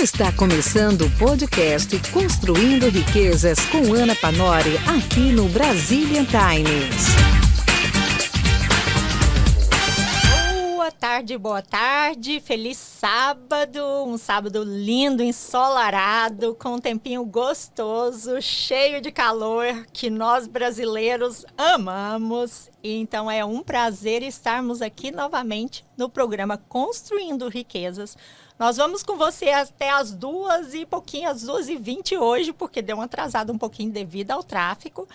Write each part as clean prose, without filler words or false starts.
Está começando o podcast Construindo Riquezas com Ana Panori, aqui no Brazilian Times. Boa tarde, feliz sábado, um sábado lindo, ensolarado, com um tempinho gostoso, cheio de calor, que nós brasileiros amamos. E então é um prazer estarmos aqui novamente no programa Construindo Riquezas. Nós vamos com você até as 2h às 2h20 hoje, porque deu um atrasado um pouquinho devido ao tráfego.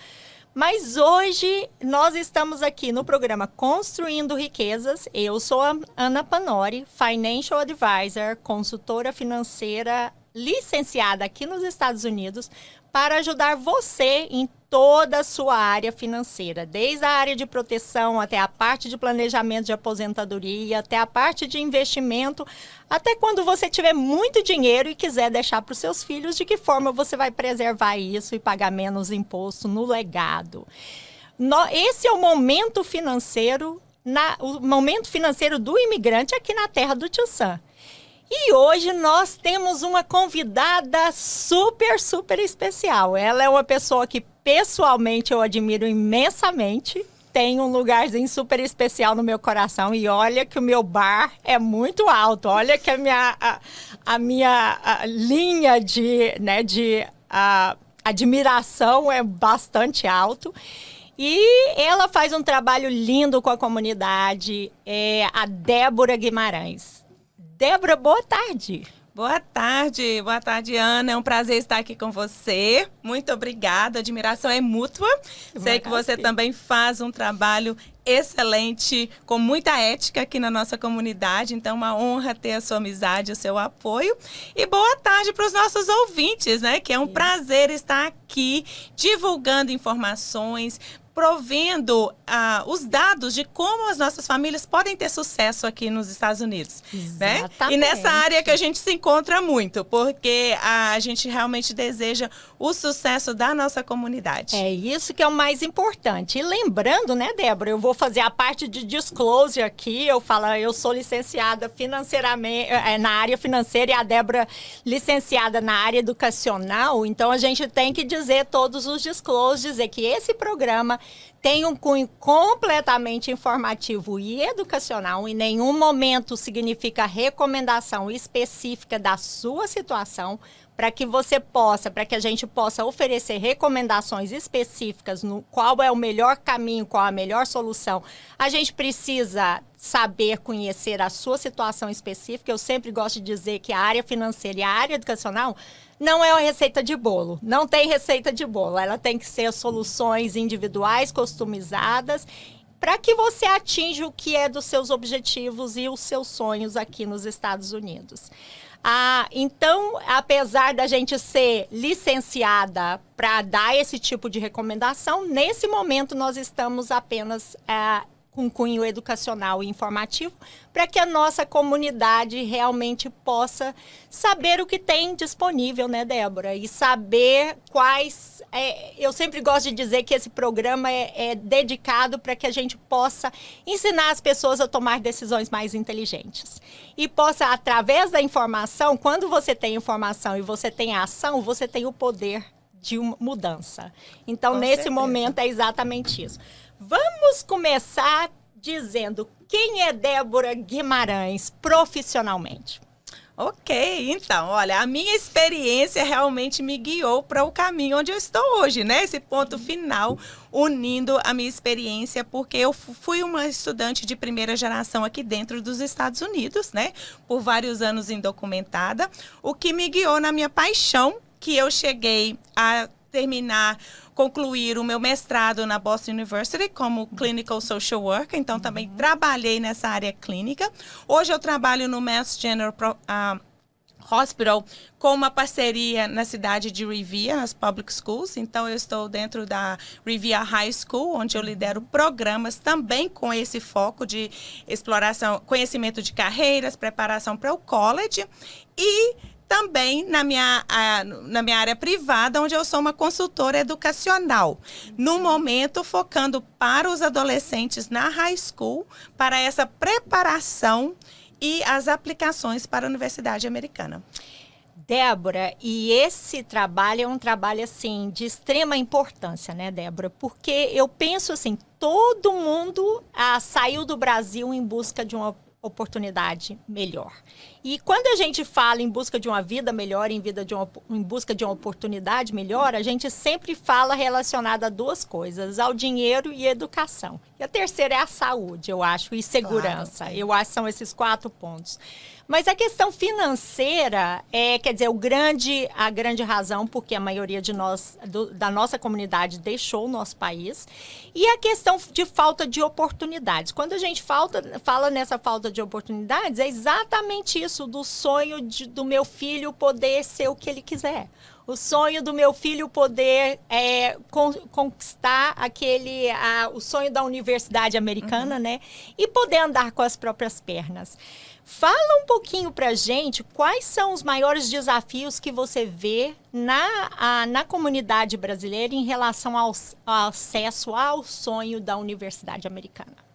Mas hoje nós estamos aqui no programa Construindo Riquezas. Eu sou a Ana Panori, Financial Advisor, consultora financeira licenciada aqui nos Estados Unidos, para ajudar você em toda a sua área financeira, desde a área de proteção até a parte de planejamento de aposentadoria, até a parte de investimento, até quando você tiver muito dinheiro e quiser deixar para os seus filhos, de que forma você vai preservar isso e pagar menos imposto no legado. Esse é o momento financeiro, o momento financeiro do imigrante aqui na terra do Tio Sam. E hoje nós temos uma convidada super especial. Ela é uma pessoa que pessoalmente eu admiro imensamente. Tem um lugarzinho super especial no meu coração. E olha que o meu bar é muito alto. Olha que a minha linha de admiração é bastante alto. E ela faz um trabalho lindo com a comunidade. É a Débora Guimarães. Débora, boa tarde. Boa tarde, Ana. É um prazer estar aqui com você. Muito obrigada. A admiração é mútua. Sei que você também faz um trabalho excelente, com muita ética aqui na nossa comunidade. Então, uma honra ter a sua amizade, o seu apoio. E boa tarde para os nossos ouvintes, né? Que é um prazer estar aqui divulgando informações, provendo os dados de como as nossas famílias podem ter sucesso aqui nos Estados Unidos. Exatamente. Né? E nessa área que a gente se encontra muito, porque a gente realmente deseja o sucesso da nossa comunidade. É isso que é o mais importante. E lembrando, né, Débora, eu vou fazer a parte de disclosure aqui, eu sou licenciada financeiramente, na área financeira, e a Débora licenciada na área educacional, então a gente tem que dizer todos os disclosures, dizer que esse programa tem um cunho completamente informativo e educacional. Em nenhum momento significa recomendação específica da sua situação, para que a gente possa oferecer recomendações específicas no qual é o melhor caminho, qual a melhor solução. A gente precisa saber conhecer a sua situação específica. Eu sempre gosto de dizer que a área financeira e a área educacional não é uma receita de bolo. Não tem receita de bolo. Ela tem que ser soluções individuais, customizadas, para que você atinja o que é dos seus objetivos e os seus sonhos aqui nos Estados Unidos. Então, apesar da gente ser licenciada para dar esse tipo de recomendação, nesse momento nós estamos apenas com cunho educacional e informativo, para que a nossa comunidade realmente possa saber o que tem disponível, né, Débora? E saber quais... eu sempre gosto de dizer que esse programa é dedicado para que a gente possa ensinar as pessoas a tomar decisões mais inteligentes. E possa, através da informação, quando você tem informação e você tem ação, você tem o poder de mudança. Então, nesse momento, é exatamente isso. Vamos começar dizendo quem é Débora Guimarães profissionalmente. Ok, então, olha, a minha experiência realmente me guiou para o caminho onde eu estou hoje, né? Esse ponto final, unindo a minha experiência, porque eu fui uma estudante de primeira geração aqui dentro dos Estados Unidos, né? Por vários anos indocumentada, o que me guiou na minha paixão, que eu cheguei a concluir o meu mestrado na Boston University como Clinical Social Worker, então também trabalhei nessa área clínica. Hoje eu trabalho no Mass General Hospital com uma parceria na cidade de Revere, nas Public Schools. Então eu estou dentro da Revere High School, onde eu lidero programas também com esse foco de exploração, conhecimento de carreiras, preparação para o college e também na minha área privada, onde eu sou uma consultora educacional. No momento, focando para os adolescentes na high school, para essa preparação e as aplicações para a Universidade Americana. Débora, e esse trabalho é um trabalho, assim, de extrema importância, né, Débora? Porque eu penso, assim, todo mundo saiu do Brasil em busca de uma oportunidade melhor. E quando a gente fala em busca de uma vida melhor, em busca de uma oportunidade melhor, a gente sempre fala relacionada a duas coisas, ao dinheiro e educação. E a terceira é a saúde, eu acho, e segurança. Claro. Eu acho que são esses 4 pontos. Mas a questão financeira quer dizer, a grande razão porque a maioria de nós, da nossa comunidade, deixou o nosso país. E a questão de falta de oportunidades. Quando a gente fala nessa falta de oportunidades, é exatamente isso, do sonho do meu filho poder ser o que ele quiser. O sonho do meu filho poder conquistar o sonho da universidade americana, né? E poder andar com as próprias pernas. Fala um pouquinho pra gente quais são os maiores desafios que você vê na comunidade brasileira em relação ao acesso ao sonho da universidade americana.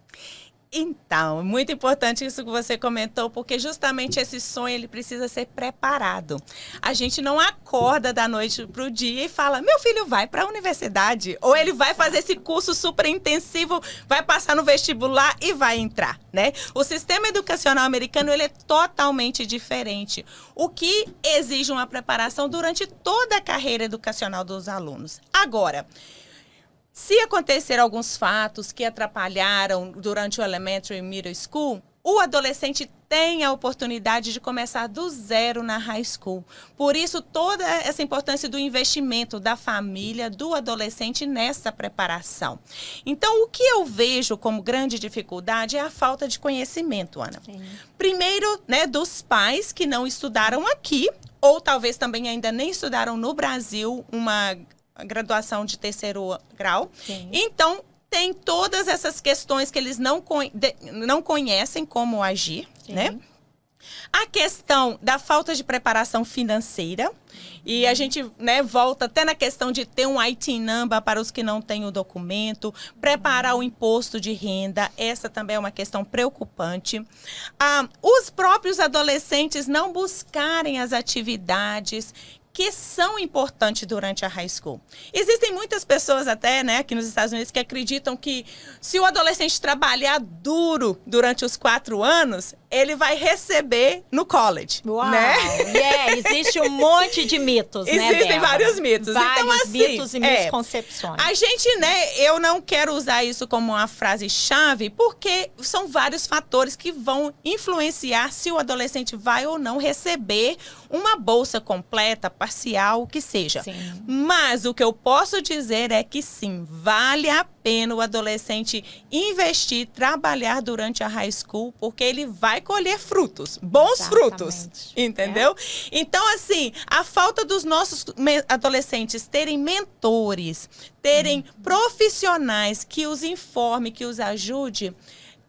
Então, muito importante isso que você comentou, porque justamente esse sonho ele precisa ser preparado. A gente não acorda da noite para o dia e fala, meu filho vai para a universidade, ou ele vai fazer esse curso super intensivo, vai passar no vestibular e vai entrar, né? O sistema educacional americano ele é totalmente diferente, o que exige uma preparação durante toda a carreira educacional dos alunos. Agora, se acontecer alguns fatos que atrapalharam durante o elementary e middle school, o adolescente tem a oportunidade de começar do zero na high school. Por isso, toda essa importância do investimento da família, do adolescente nessa preparação. Então, o que eu vejo como grande dificuldade é a falta de conhecimento, Ana. Sim. Primeiro, né, dos pais que não estudaram aqui, ou talvez também ainda nem estudaram no Brasil uma graduação de 3º grau. Sim. Então, tem todas essas questões que eles não conhecem como agir, sim, né? A questão da falta de preparação financeira. E a gente, né, volta até na questão de ter um IT number para os que não têm o documento, preparar o imposto de renda, essa também é uma questão preocupante. Os próprios adolescentes não buscarem as atividades que são importantes durante a high school. Existem muitas pessoas até, né, aqui nos Estados Unidos que acreditam que se o adolescente trabalhar duro durante os 4 anos, ele vai receber no college. Uau, né? Existe um monte de mitos, né, Existem vários mitos. Vários então, assim, mitos e misconcepções. A gente, né, eu não quero usar isso como uma frase-chave, porque são vários fatores que vão influenciar se o adolescente vai ou não receber uma bolsa completa, parcial, o que seja. Sim. Mas o que eu posso dizer é que sim, vale a pena o adolescente investir, trabalhar durante a high school, porque ele vai colher frutos, bons frutos, entendeu? Então, assim, a falta dos nossos adolescentes terem mentores, terem profissionais que os informe, que os ajude,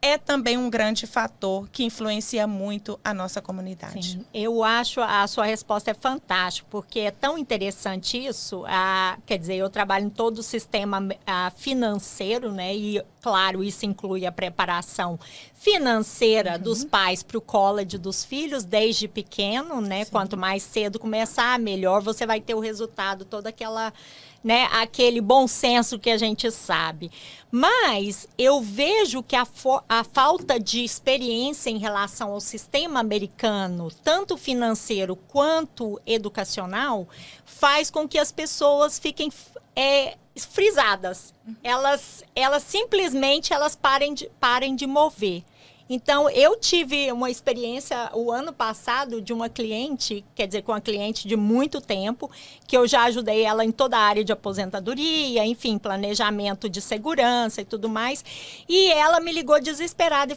é também um grande fator que influencia muito a nossa comunidade. Sim, eu acho a sua resposta é fantástica, porque é tão interessante isso. Quer dizer, eu trabalho em todo o sistema financeiro, né? E, claro, isso inclui a preparação financeira dos pais para o college dos filhos desde pequeno, né? Sim. Quanto mais cedo começar, melhor você vai ter o resultado, toda aquela, né, aquele bom senso que a gente sabe. Mas eu vejo que a falta de experiência em relação ao sistema americano, tanto financeiro quanto educacional, faz com que as pessoas fiquem frisadas. Elas simplesmente parem de mover. Então, eu tive uma experiência o ano passado de uma cliente, quer dizer, com uma cliente de muito tempo, que eu já ajudei ela em toda a área de aposentadoria, enfim, planejamento de segurança e tudo mais. E ela me ligou desesperada e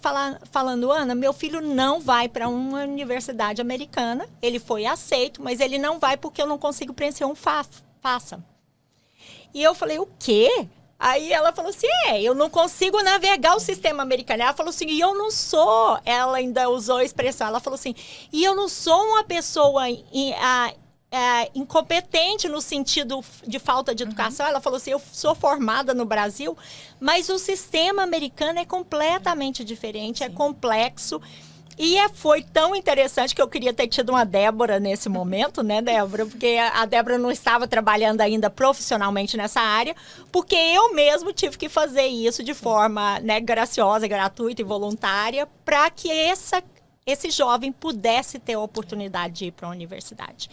falando, Ana, meu filho não vai para uma universidade americana, ele foi aceito, mas ele não vai porque eu não consigo preencher um FAFSA. E eu falei, o quê? Aí ela falou assim, eu não consigo navegar o sistema americano. Ela falou assim, e eu não sou, ela ainda usou a expressão, ela falou assim, e eu não sou uma pessoa incompetente no sentido de falta de educação. Ela falou assim, eu sou formada no Brasil, mas o sistema americano é completamente diferente, é complexo. E foi tão interessante que eu queria ter tido uma Débora nesse momento, né, Débora? Porque a Débora não estava trabalhando ainda profissionalmente nessa área, porque eu mesmo tive que fazer isso de forma, né, graciosa, gratuita e voluntária, para que esse jovem pudesse ter a oportunidade de ir para a universidade.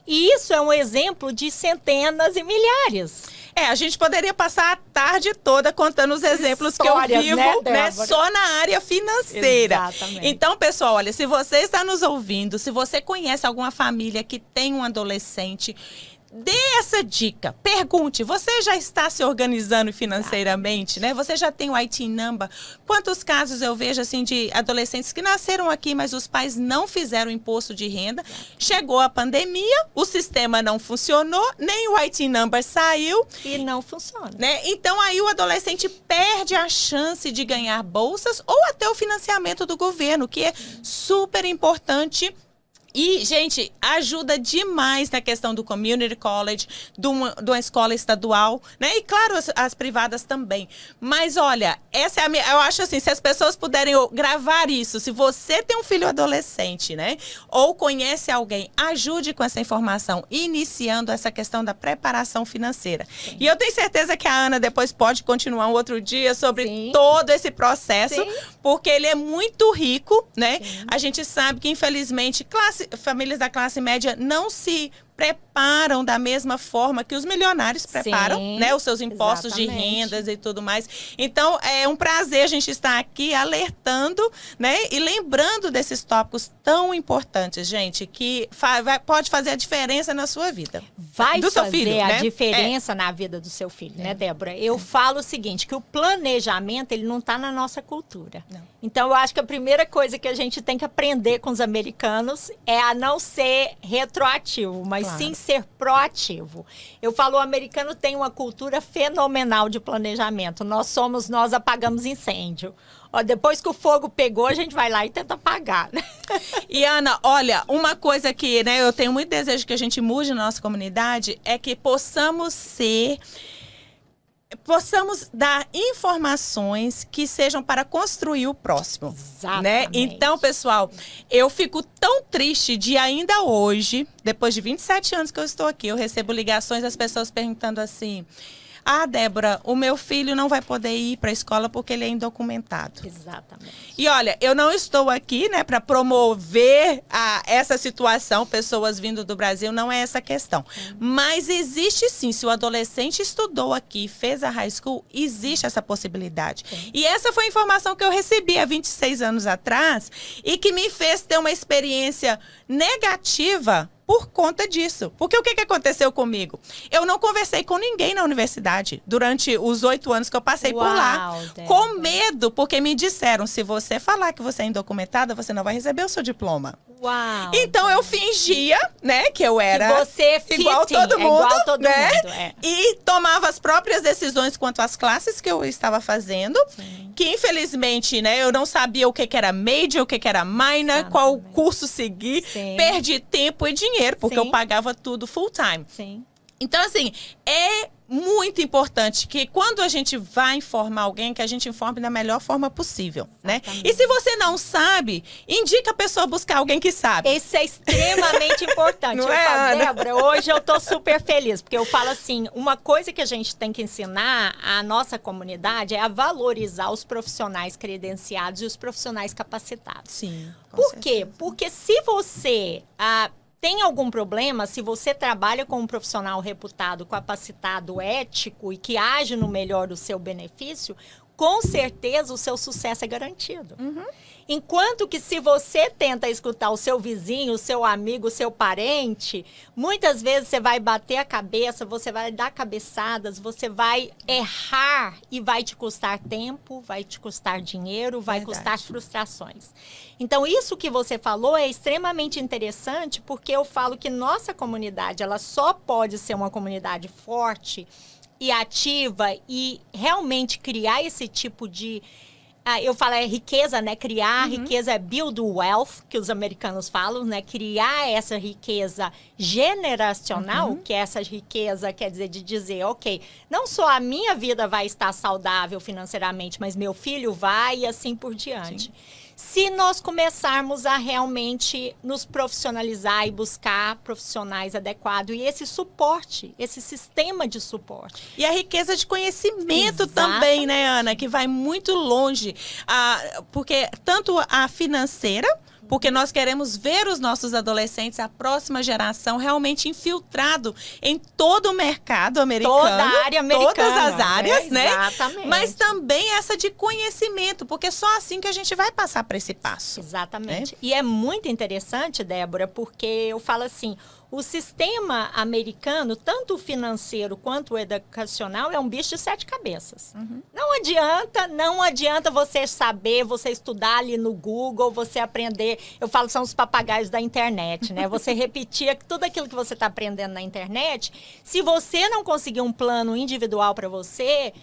E isso é um exemplo de centenas e milhares. A gente poderia passar a tarde toda contando os exemplos histórias, que eu vivo, né, só na área financeira. Exatamente. Então, pessoal, olha, se você está nos ouvindo, se você conhece alguma família que tem um adolescente, dê essa dica, pergunte, você já está se organizando financeiramente, né? Você já tem o IT Number? Quantos casos eu vejo, assim, de adolescentes que nasceram aqui, mas os pais não fizeram imposto de renda, chegou a pandemia, o sistema não funcionou, nem o IT Number saiu. E não funciona. Né? Então, aí o adolescente perde a chance de ganhar bolsas ou até o financiamento do governo, que é super importante. E, gente, ajuda demais na questão do community college, de uma escola estadual, né? E, claro, as privadas também. Mas, olha, essa é a minha... Eu acho assim, se as pessoas puderem gravar isso, se você tem um filho adolescente, né? Ou conhece alguém, ajude com essa informação, iniciando essa questão da preparação financeira. Sim. E eu tenho certeza que a Ana depois pode continuar um outro dia sobre Sim. todo esse processo, Sim. porque ele é muito rico, né? Sim. A gente sabe que, infelizmente, famílias da classe média não se preparam da mesma forma que os milionários preparam, Sim, né? Os seus impostos exatamente. De rendas e tudo mais. Então, é um prazer a gente estar aqui alertando, né? E lembrando desses tópicos tão importantes, gente, que pode fazer a diferença na sua vida. Vai do fazer seu filho, a diferença na vida do seu filho, né, Débora? Eu falo o seguinte, que o planejamento, ele não está na nossa cultura. Não. Então, eu acho que a primeira coisa que a gente tem que aprender com os americanos é a não ser retroativo, mas sim ser proativo. Eu falo, o americano tem uma cultura fenomenal de planejamento. Nós apagamos incêndio. Ó, depois que o fogo pegou, a gente vai lá e tenta apagar. E, Ana, olha, uma coisa que, né, eu tenho muito desejo que a gente mude na nossa comunidade é que possamos dar informações que sejam para construir o próximo. Exatamente. Né? Então, pessoal, eu fico tão triste de ainda hoje, depois de 27 anos que eu estou aqui, eu recebo ligações das pessoas perguntando assim: ah, Débora, o meu filho não vai poder ir para a escola porque ele é indocumentado. Exatamente. E olha, eu não estou aqui, né, para promover essa situação, pessoas vindo do Brasil, não é essa a questão. Mas existe sim, se o adolescente estudou aqui, fez a high school, existe essa possibilidade. E essa foi a informação que eu recebi há 26 anos atrás e que me fez ter uma experiência negativa por conta disso. Porque o que aconteceu comigo? Eu não conversei com ninguém na universidade durante os 8 anos que eu passei por lá. Com medo, porque me disseram, se você falar que você é indocumentada, você não vai receber o seu diploma. Uau. Então eu fingia, né, que eu era que você igual todo mundo, igual todo né? mundo, é. E tomava as próprias decisões quanto às classes que eu estava fazendo, Sim. que infelizmente, né, eu não sabia o que era major, o que era minor, qual curso seguir, Sim. perdi tempo e dinheiro, porque Sim. eu pagava tudo full time. Sim. Então, assim, é muito importante que quando a gente vai informar alguém, que a gente informe da melhor forma possível, né? E se você não sabe, indica a pessoa buscar alguém que sabe. Isso é extremamente importante. Não é, Débora, hoje eu tô super feliz, porque eu falo assim, uma coisa que a gente tem que ensinar à nossa comunidade é a valorizar os profissionais credenciados e os profissionais capacitados. Sim. Por quê? Porque se você... tem algum problema, se você trabalha com um profissional reputado, capacitado, ético e que age no melhor do seu benefício, com certeza o seu sucesso é garantido. Uhum. Enquanto que se você tenta escutar o seu vizinho, o seu amigo, o seu parente, muitas vezes você vai bater a cabeça, você vai dar cabeçadas, você vai errar e vai te custar tempo, vai te custar dinheiro, vai custar frustrações. Então, isso que você falou é extremamente interessante, porque eu falo que nossa comunidade, ela só pode ser uma comunidade forte e ativa e realmente criar esse tipo de... eu falo, é riqueza, né? Criar riqueza é build wealth, que os americanos falam, né? Criar essa riqueza generacional, que essa riqueza quer dizer de dizer, ok, não só a minha vida vai estar saudável financeiramente, mas meu filho vai e assim por diante. Sim. se nós começarmos a realmente nos profissionalizar e buscar profissionais adequados e esse suporte, esse sistema de suporte. E a riqueza de conhecimento também, né, Ana? Que vai muito longe. Porque tanto a financeira, porque nós queremos ver os nossos adolescentes, a próxima geração, realmente infiltrado em todo o mercado americano. Toda a área americana. Todas as áreas, né? Exatamente. Mas também essa de conhecimento, porque é só assim que a gente vai passar para esse passo. Exatamente. Né? E é muito interessante, Débora, porque eu falo assim, o sistema americano, tanto o financeiro quanto o educacional, é um bicho de 7 cabeças. Não adianta você saber, você estudar ali no Google, você aprender. Eu falo, são os papagaios da internet, né? Você repetir tudo aquilo que você está aprendendo na internet. Se você não conseguir um plano individual para você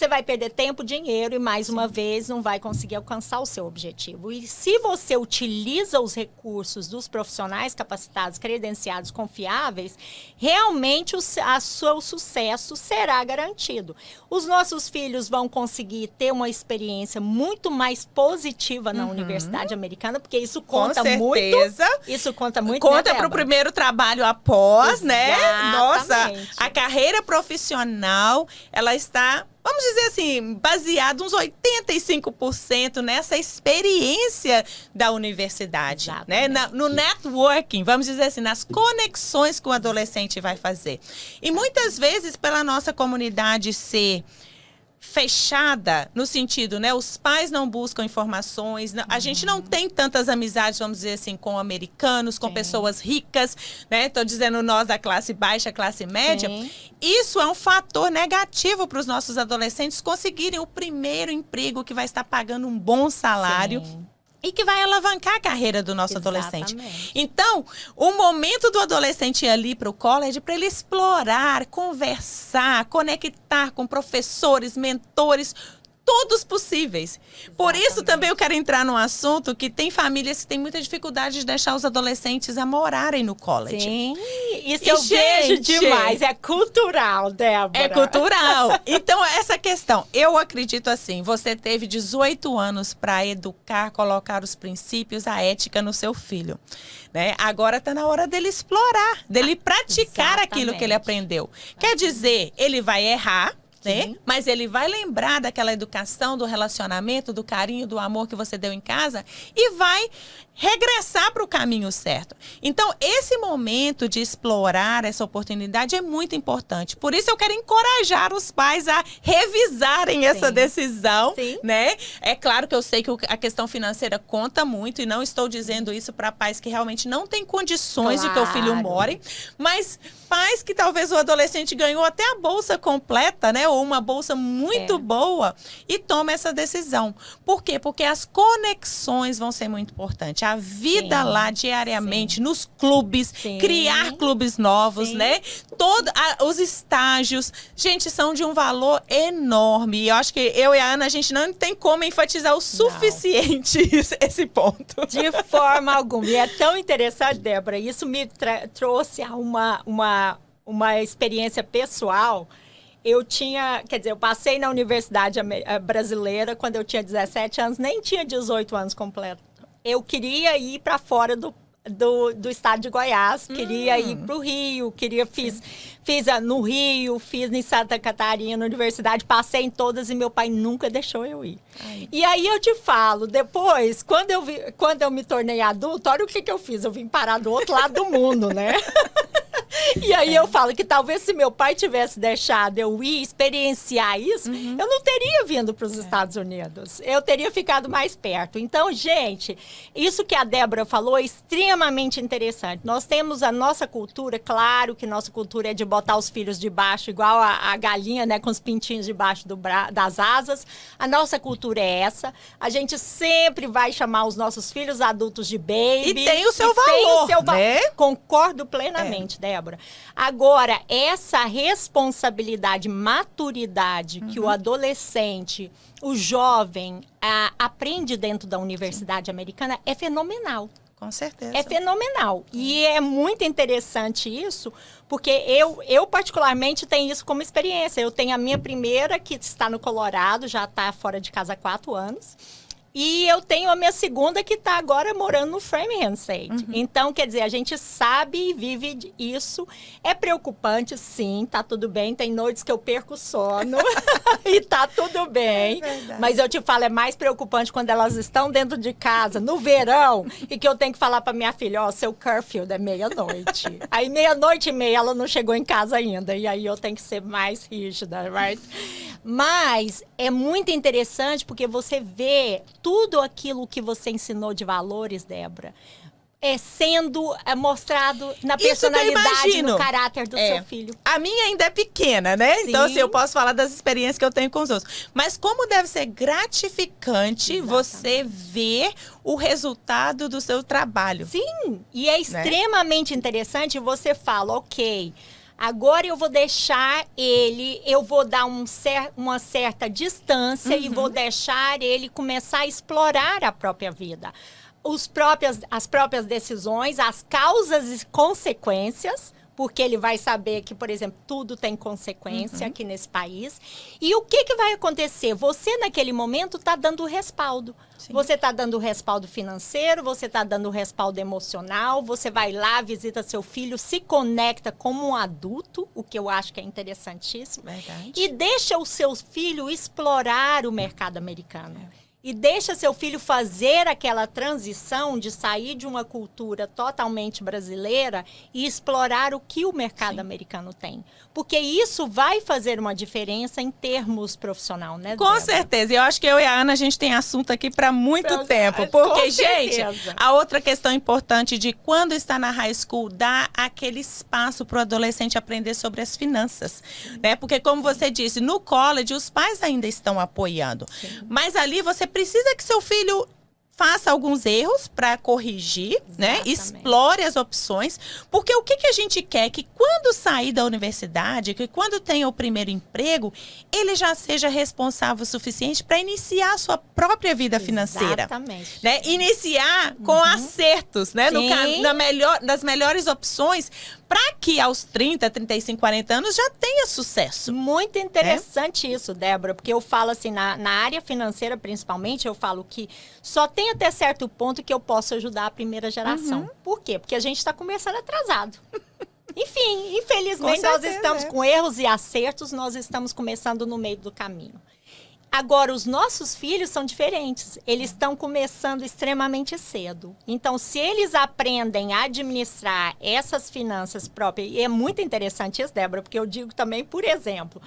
vai perder tempo, dinheiro e, mais uma vez, não vai conseguir alcançar o seu objetivo. E se você utiliza os recursos dos profissionais capacitados, credenciados, confiáveis, realmente o seu sucesso será garantido. Os nossos filhos vão conseguir ter uma experiência muito mais positiva na universidade americana, porque isso conta muito. Isso conta muito, conta para o primeiro trabalho após, né? Nossa, a carreira profissional, ela está... Vamos dizer assim, baseado uns 85% nessa experiência da universidade, né? No networking, vamos dizer assim, nas conexões que o adolescente vai fazer. E muitas vezes, pela nossa comunidade ser fechada, no sentido, né? Os pais não buscam informações, a gente não tem tantas amizades, vamos dizer assim, com americanos, com pessoas ricas, né? Tô dizendo nós da classe baixa, classe média. Sim. Isso é um fator negativo para os nossos adolescentes conseguirem o primeiro emprego que vai estar pagando um bom salário. Sim. E que vai alavancar a carreira do nosso adolescente. Então, o momento do adolescente ir ali para o college é para ele explorar, conversar, conectar com professores, mentores, todos possíveis. Por isso também eu quero entrar num assunto que tem famílias que têm muita dificuldade de deixar os adolescentes a morarem no college. Sim, isso eu vejo demais. É cultural, Débora. É cultural. Então, essa questão, eu acredito assim, você teve 18 anos para educar, colocar os princípios, a ética no seu filho. Né? Agora está na hora dele explorar, dele praticar aquilo que ele aprendeu. Quer dizer, ele vai errar, né? Mas ele vai lembrar daquela educação, do relacionamento, do carinho, do amor que você deu em casa e vai regressar para o caminho certo. Então, esse momento de explorar essa oportunidade é muito importante. Por isso, eu quero encorajar os pais a revisarem essa decisão, né? É claro que eu sei que a questão financeira conta muito e não estou dizendo isso para pais que realmente não têm condições de que o filho more, mas pais que talvez o adolescente ganhou até a bolsa completa, né? Ou uma bolsa muito boa e toma essa decisão. Por quê? Porque as conexões vão ser muito importantes. A vida lá diariamente, nos clubes, criar clubes novos, né? Os estágios, gente, são de um valor enorme. E eu acho que eu e a Ana, a gente não tem como enfatizar o suficiente esse ponto. De forma alguma. E é tão interessante, Débora, isso me trouxe a uma experiência pessoal. Eu passei na Universidade Brasileira quando eu tinha 17 anos, nem tinha 18 anos completo. Eu queria ir para fora do estado de Goiás, queria ir para o Rio, fiz no Rio, fiz em Santa Catarina, na universidade, passei em todas e meu pai nunca deixou eu ir. E aí eu te falo, depois, quando eu me tornei adulta, olha o que eu fiz, eu vim parar do outro lado do mundo, né? E aí eu falo que talvez se meu pai tivesse deixado eu ir experienciar isso, eu não teria vindo para os Estados Unidos. Eu teria ficado mais perto. Então, gente, isso que a Débora falou é extremamente interessante. Nós temos a nossa cultura, claro que nossa cultura é de botar os filhos debaixo, igual a galinha, né, com os pintinhos debaixo das asas. A nossa cultura é essa. A gente sempre vai chamar os nossos filhos adultos de baby. E tem o seu valor, né? Concordo plenamente, Débora. Agora, essa responsabilidade, maturidade que o adolescente, o jovem, aprende dentro da universidade americana é fenomenal. Com certeza. É fenomenal. E é muito interessante isso, porque eu particularmente tenho isso como experiência. Eu tenho a minha primeira, que está no Colorado, já está fora de casa há 4 anos. E eu tenho a minha segunda que está agora morando no Framingham State. Então, quer dizer, a gente sabe e vive isso. É preocupante, sim, tá tudo bem. Tem noites que eu perco o sono e tá tudo bem. Mas eu te falo, é mais preocupante quando elas estão dentro de casa, no verão, e que eu tenho que falar para minha filha, ó, seu curfew é meia-noite. Aí, meia-noite e meia, ela não chegou em casa ainda. E aí eu tenho que ser mais rígida, right? Mas é muito interessante porque você vê tudo aquilo que você ensinou de valores, Débora, sendo mostrado na personalidade, no caráter do seu filho. A minha ainda é pequena, né? Sim. Então, assim, eu posso falar das experiências que eu tenho com os outros. Mas como deve ser gratificante você ver o resultado do seu trabalho. Sim, e é extremamente interessante. Você fala, ok, agora eu vou deixar ele, eu vou dar uma certa distância e vou deixar ele começar a explorar a própria vida. As próprias decisões, as causas e consequências, porque ele vai saber que, por exemplo, tudo tem consequência aqui nesse país. E o que vai acontecer? Você, naquele momento, está dando o respaldo. Sim. Você está dando o respaldo financeiro, você está dando o respaldo emocional, você vai lá, visita seu filho, se conecta como um adulto, o que eu acho que é interessantíssimo. Verdade. E deixa o seu filho explorar o mercado americano. E deixa seu filho fazer aquela transição de sair de uma cultura totalmente brasileira e explorar o que o mercado americano tem. Porque isso vai fazer uma diferença em termos profissional, né, Com certeza. E eu acho que eu e a Ana, a gente tem assunto aqui para muito tempo. Porque, gente, a outra questão importante de quando está na high school, dá aquele espaço para o adolescente aprender sobre as finanças. Né? Porque, como você disse, no college, os pais ainda estão apoiando. Sim. Mas ali você precisa que seu filho faça alguns erros para corrigir, né? Explore as opções, porque o que a gente quer? Que quando sair da universidade, que quando tenha o primeiro emprego, ele já seja responsável o suficiente para iniciar a sua própria vida financeira. Exatamente. Né? Iniciar com acertos, né? Das melhores opções, para que aos 30, 35, 40 anos já tenha sucesso. Muito interessante isso, Débora, porque eu falo assim, na área financeira principalmente, eu falo que só tem até certo ponto que eu posso ajudar a primeira geração. Por quê? Porque a gente está começando atrasado. Enfim, infelizmente nós estamos com erros e acertos, nós estamos começando no meio do caminho. Agora, os nossos filhos são diferentes. Eles estão começando extremamente cedo. Então, se eles aprendem a administrar essas finanças próprias, e é muito interessante isso, Débora, porque eu digo também, por exemplo,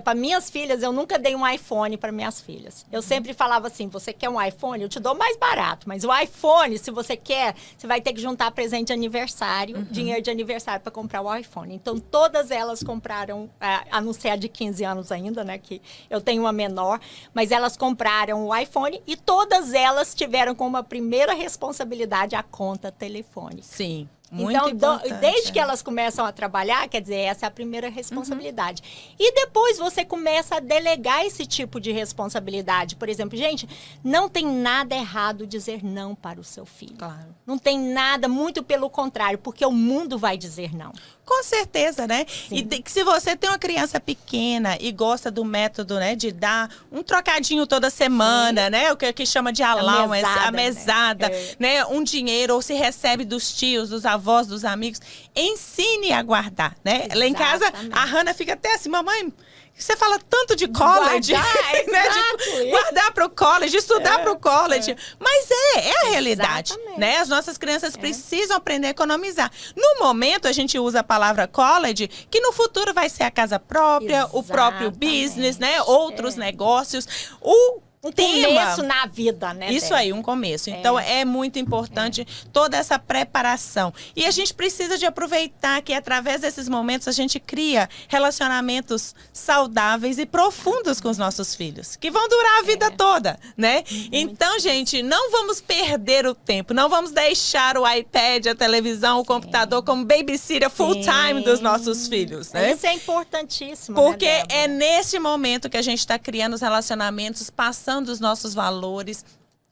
as minhas filhas, eu nunca dei um iPhone para minhas filhas. Eu sempre falava assim, você quer um iPhone? Eu te dou mais barato. Mas o iPhone, se você quer, você vai ter que juntar presente de aniversário, dinheiro de aniversário para comprar o iPhone. Então, todas elas compraram, a não ser a de 15 anos ainda, né? Que eu tenho uma menor. Mas elas compraram o iPhone e todas elas tiveram como primeira responsabilidade a conta telefone. Sim. Então, desde que elas começam a trabalhar, quer dizer, essa é a primeira responsabilidade. E depois você começa a delegar esse tipo de responsabilidade. Por exemplo, gente, não tem nada errado dizer não para o seu filho. Claro. Não tem nada, muito pelo contrário, porque o mundo vai dizer não. Com certeza, né? Sim. E se você tem uma criança pequena e gosta do método, né, de dar um trocadinho toda semana, né? O que chama de allowance, a mesada, né? Um dinheiro, ou se recebe dos tios, dos avós, dos amigos, ensine a guardar, né? Lá em casa, a Hannah fica até assim, mamãe, você fala tanto de college, né? De guardar para o college, estudar para o college. Mas é a realidade, né? As nossas crianças precisam aprender a economizar. No momento, a gente usa a palavra college, que no futuro vai ser a casa própria, o próprio business, né? Outros negócios. Um começo na vida, né? Isso aí, um começo. Então, é muito importante toda essa preparação. E a gente precisa de aproveitar que, através desses momentos, a gente cria relacionamentos saudáveis e profundos com os nossos filhos, que vão durar a vida toda, né? Então, gente, não vamos perder o tempo, não vamos deixar o iPad, a televisão, o computador como babysitter full time dos nossos filhos, né? Isso é importantíssimo, porque né, é nesse momento que a gente está criando os relacionamentos, passando os nossos valores,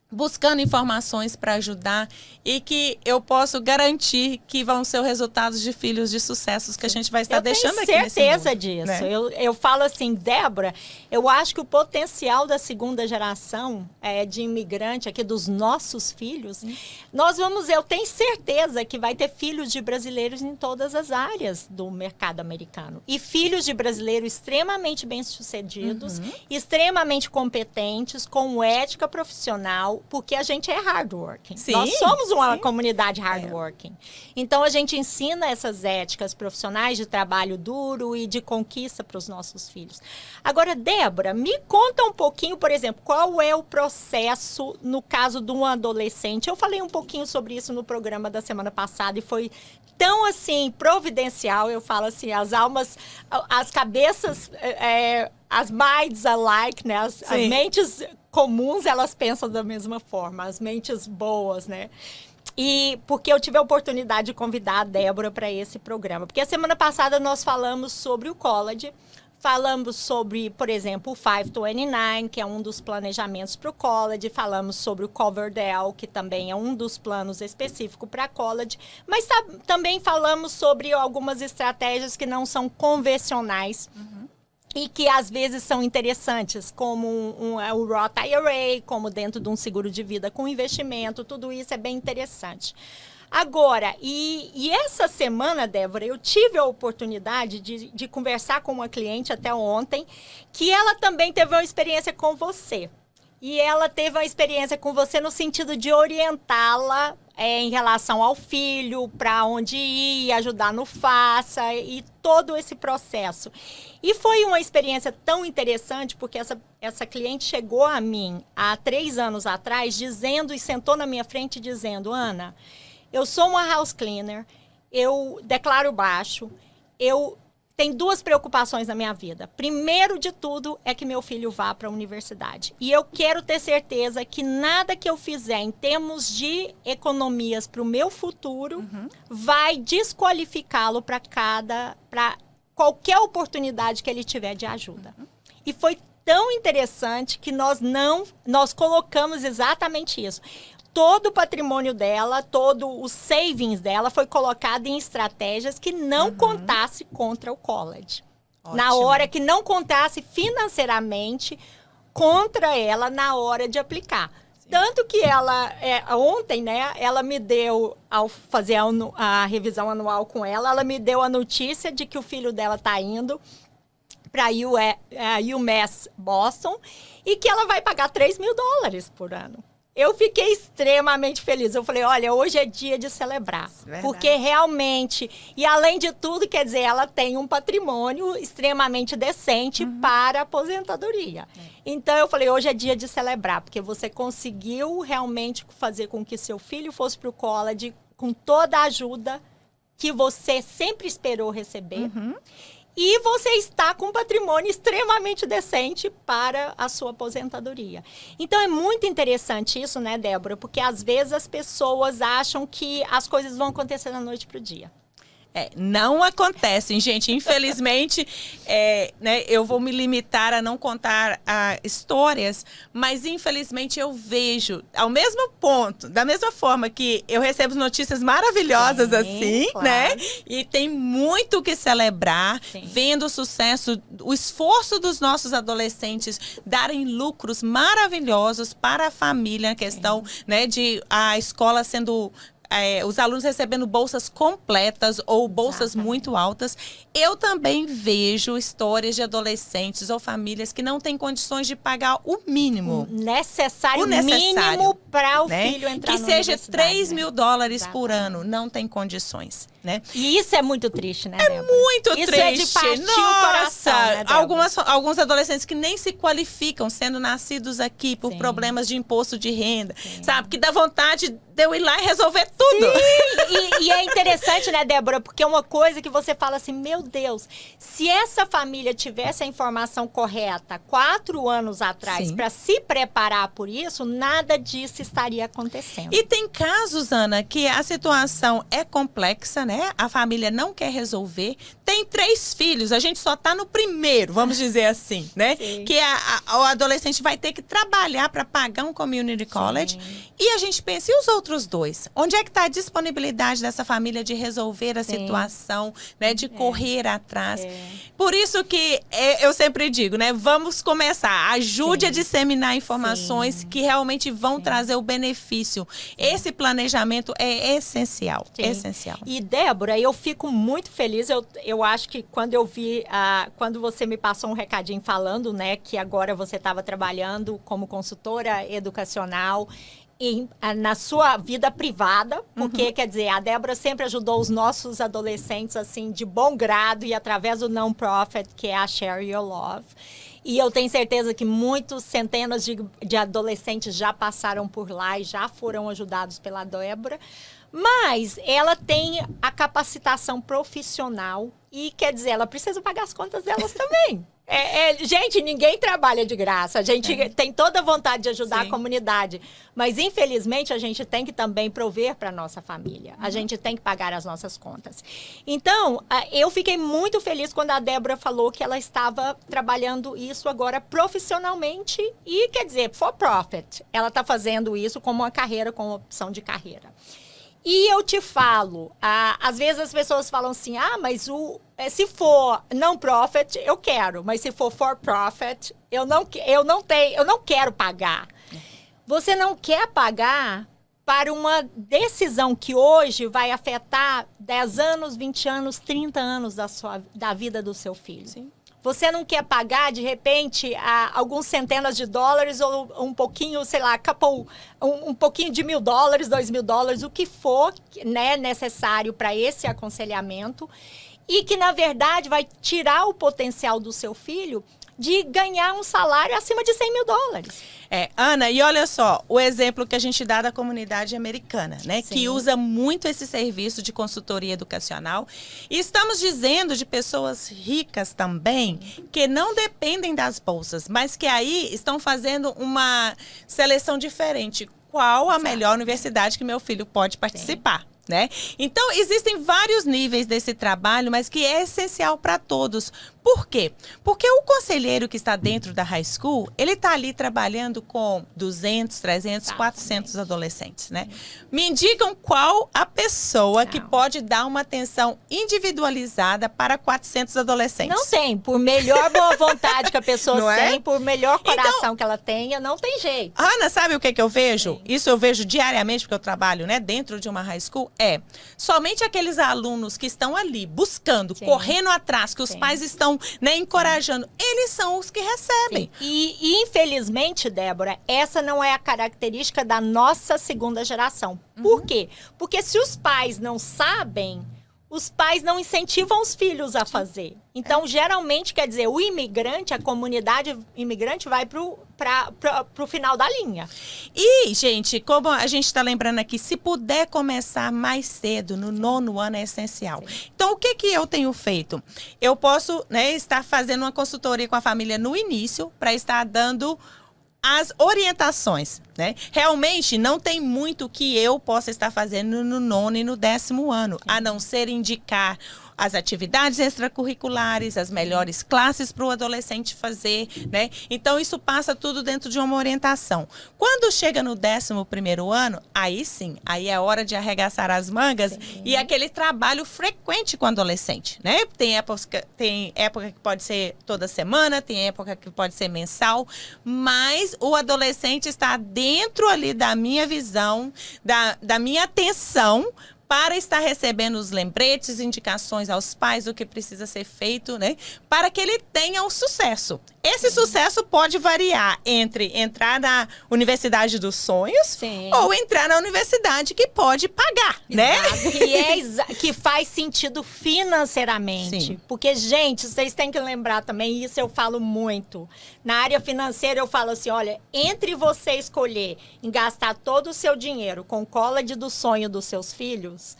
buscando informações para ajudar e que eu posso garantir que vão ser resultados de filhos de sucessos que a gente vai estar deixando aqui nesse mundo. Eu tenho certeza disso. Né? Eu falo assim, Débora, eu acho que o potencial da segunda geração de imigrante aqui, dos nossos filhos, eu tenho certeza que vai ter filhos de brasileiros em todas as áreas do mercado americano. E filhos de brasileiros extremamente bem-sucedidos, extremamente competentes, com ética profissional, porque a gente é hardworking. Sim, nós somos uma comunidade hardworking. Então, a gente ensina essas éticas profissionais de trabalho duro e de conquista para os nossos filhos. Agora, Débora, me conta um pouquinho, por exemplo, qual é o processo no caso de um adolescente. Eu falei um pouquinho sobre isso no programa da semana passada e foi tão, assim, providencial. Eu falo assim, as almas, as cabeças, as minds alike, né? As mentes comuns, elas pensam da mesma forma, as mentes boas, né? E porque eu tive a oportunidade de convidar a Débora para esse programa. Porque a semana passada nós falamos sobre o college, falamos sobre, por exemplo, o 529, que é um dos planejamentos para o college, falamos sobre o Coverdell, que também é um dos planos específicos para college, mas também falamos sobre algumas estratégias que não são convencionais, e que às vezes são interessantes, como o Roth IRA, como dentro de um seguro de vida com investimento, tudo isso é bem interessante. Agora, e essa semana, Débora, eu tive a oportunidade de conversar com uma cliente até ontem, que ela também teve uma experiência com você. E ela teve uma experiência com você no sentido de orientá-la em relação ao filho, para onde ir, ajudar no FAFSA e todo esse processo. E foi uma experiência tão interessante, porque essa cliente chegou a mim há 3 anos atrás, dizendo, e sentou na minha frente dizendo, Ana, eu sou uma house cleaner, eu declaro baixo, eu tenho 2 preocupações na minha vida. Primeiro de tudo é que meu filho vá para a universidade. E eu quero ter certeza que nada que eu fizer em termos de economias para o meu futuro vai desqualificá-lo para qualquer oportunidade que ele tiver de ajuda. E foi tão interessante que nós colocamos exatamente isso. Todo o patrimônio dela, todo o savings dela foi colocado em estratégias que não contasse contra o college. Ótimo. Na hora que não contasse financeiramente contra ela na hora de aplicar. Sim. Tanto que ela, ontem, né, ela me deu, ao fazer a revisão anual com ela me deu a notícia de que o filho dela está indo para a UMass Boston e que ela vai pagar $3.000 por ano. Eu fiquei extremamente feliz. Eu falei, olha, hoje é dia de celebrar. Verdade. Porque realmente, e além de tudo, quer dizer, ela tem um patrimônio extremamente decente para a aposentadoria. Então, eu falei, hoje é dia de celebrar, porque você conseguiu realmente fazer com que seu filho fosse para o college com toda a ajuda que você sempre esperou receber. E você está com um patrimônio extremamente decente para a sua aposentadoria. Então, é muito interessante isso, né, Débora? Porque, às vezes, as pessoas acham que as coisas vão acontecer da noite para o dia. Não acontecem, gente. Infelizmente, né, eu vou me limitar a não contar histórias, mas infelizmente eu vejo, ao mesmo ponto, da mesma forma que eu recebo notícias maravilhosas assim, claro, né? E tem muito o que celebrar, vendo o sucesso, o esforço dos nossos adolescentes darem lucros maravilhosos para a família, a questão, né, de a escola sendo... os alunos recebendo bolsas completas ou bolsas muito altas. Eu também vejo histórias de adolescentes ou famílias que não têm condições de pagar o mínimo. Necessário mínimo para o filho entrar que seja $3.000 por ano. Não tem condições, né? E isso é muito triste, né, Débora? Muito triste. É de partir o coração, né, alguns adolescentes que nem se qualificam, sendo nascidos aqui por problemas de imposto de renda, sabe? Que dá vontade de eu ir lá e resolver tudo. Sim, e é interessante, né, Débora? Porque é uma coisa que você fala assim, meu Deus, se essa família tivesse a informação correta 4 anos atrás para se preparar por isso, nada disso estaria acontecendo. E tem casos, Ana, que a situação é complexa, né? A família não quer resolver. Tem 3 filhos, a gente só tá no primeiro, vamos dizer assim, né? Sim. Que o adolescente vai ter que trabalhar para pagar um community college. E a gente pensa, e os outros 2? Onde é que está a disponibilidade dessa família de resolver a situação, né? De correr atrás. Por isso que eu sempre digo, né? Vamos começar. Ajude a disseminar informações que realmente vão trazer o benefício. Esse planejamento é essencial. Essencial. E, Débora, eu fico muito feliz. Eu acho que quando eu vi, quando você me passou um recadinho falando, né, que agora você estava trabalhando como consultora educacional na sua vida privada, porque, quer dizer, a Débora sempre ajudou os nossos adolescentes, assim, de bom grado e através do non-profit, que é a Share Your Love. E eu tenho certeza que centenas de adolescentes já passaram por lá e já foram ajudados pela Débora. Mas ela tem a capacitação profissional e, quer dizer, ela precisa pagar as contas delas também. Gente, ninguém trabalha de graça. A gente tem toda a vontade de ajudar a comunidade. Mas, infelizmente, a gente tem que também prover para a nossa família. A gente tem que pagar as nossas contas. Então, eu fiquei muito feliz quando a Débora falou que ela estava trabalhando isso agora profissionalmente e, quer dizer, for profit. Ela está fazendo isso como uma carreira, como opção de carreira. E eu te falo, às vezes as pessoas falam assim, mas se for non-profit, eu quero, mas se for for-profit, eu não quero pagar. Você não quer pagar para uma decisão que hoje vai afetar 10 anos, 20 anos, 30 anos da vida do seu filho. Sim. Você não quer pagar, de repente, alguns centenas de dólares ou um pouquinho, sei lá, um pouquinho de $1.000, $2.000, o que for, né, necessário para esse aconselhamento e que, na verdade, vai tirar o potencial do seu filho de ganhar um salário acima de $100.000. Ana, e olha só, o exemplo que a gente dá da comunidade americana, né? Sim. Que usa muito esse serviço de consultoria educacional. E estamos dizendo de pessoas ricas também, que não dependem das bolsas, mas que aí estão fazendo uma seleção diferente. Qual a melhor universidade que meu filho pode participar? Sim. Né? Então, existem vários níveis desse trabalho, mas que é essencial para todos. Por quê? Porque o conselheiro que está dentro da high school, ele está ali trabalhando com 200, 300, 400 adolescentes, né? Me indicam qual a pessoa que pode dar uma atenção individualizada para 400 adolescentes. Não tem. Por melhor boa vontade que a pessoa tem, por melhor coração que ela tenha, não tem jeito. Ana, sabe o que eu vejo? Isso eu vejo diariamente, porque eu trabalho, né, dentro de uma high school. Somente aqueles alunos que estão ali buscando, correndo atrás, que os pais estão, né, encorajando, eles são os que recebem. E infelizmente, Débora, essa não é a característica da nossa segunda geração. Por quê? Porque se os pais não sabem, os pais não incentivam os filhos a fazer. Então, geralmente, quer dizer, o imigrante, a comunidade imigrante vai para o final da linha. E, gente, como a gente está lembrando aqui, se puder começar mais cedo, no 9º ano, é essencial. Sim. Então, o que eu tenho feito? Eu posso, né, estar fazendo uma consultoria com a família no início, para estar dando as orientações, né? Realmente não tem muito que eu possa estar fazendo no 9º e no 10º ano, a não ser indicar as atividades extracurriculares, as melhores classes para o adolescente fazer, né? Então, isso passa tudo dentro de uma orientação. Quando chega no 11º ano, aí sim, aí é hora de arregaçar as mangas e aquele trabalho frequente com o adolescente, né? Tem época que pode ser toda semana, tem época que pode ser mensal, mas o adolescente está dentro ali da minha visão, da minha atenção, para estar recebendo os lembretes, indicações aos pais do que precisa ser feito, né? Para que ele tenha o sucesso. Esse sucesso pode variar entre entrar na Universidade dos Sonhos Sim. ou entrar na universidade que pode pagar, né? Que faz sentido financeiramente. Sim. Porque, gente, vocês têm que lembrar também, isso eu falo muito. Na área financeira eu falo assim, olha, entre você escolher em gastar todo o seu dinheiro com o college do sonho dos seus filhos